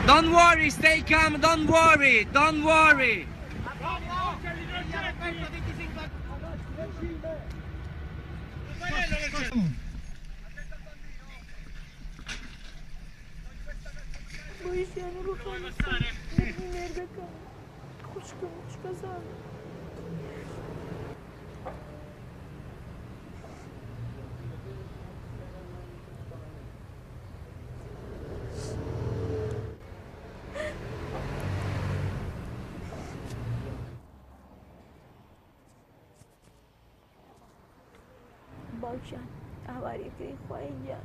Don't worry, stay calm, don't worry, don't worry. باوشان ئاواری کردی خوای گیان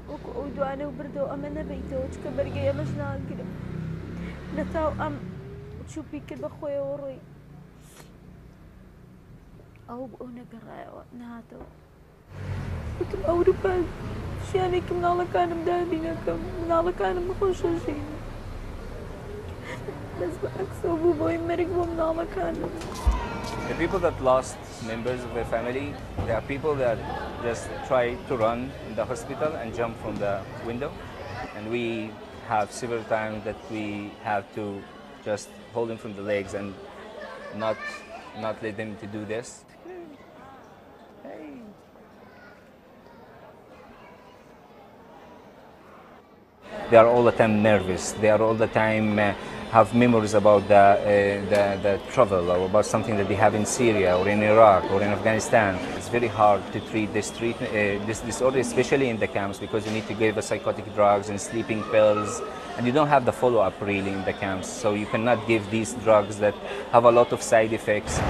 وەکو ئەو دوانە و بردەوە ئەمە نەبیتەوە چکە بەرگەی ئەمەش ناگرم نەتاو ئەم چوپی کرد بە خۆیەوە ڕۆی ئەو ئەو نەگەڕایەوە نهاتەوە وتم ئەوروپا ژیانێکی مناڵەکانم دابینەکەم مناڵەکانم بخۆشەژین بەس بەعەکسەوە بوو بۆی مەرگ بۆ مناڵەکانم. The people that lost members of their family, they are people that just try to run in the hospital and jump from the window. And we have several times that we have to just hold them from the legs and not let them to do this. Hey. They are all the time nervous. They are all the time have memories about the travel or about something that they have in Syria or in Iraq or in Afghanistan. It's very hard to treat this disorder, especially in the camps, because you need to give psychotic drugs and sleeping pills, and you don't have the follow-up really in the camps. So you cannot give these drugs that have a lot of side effects.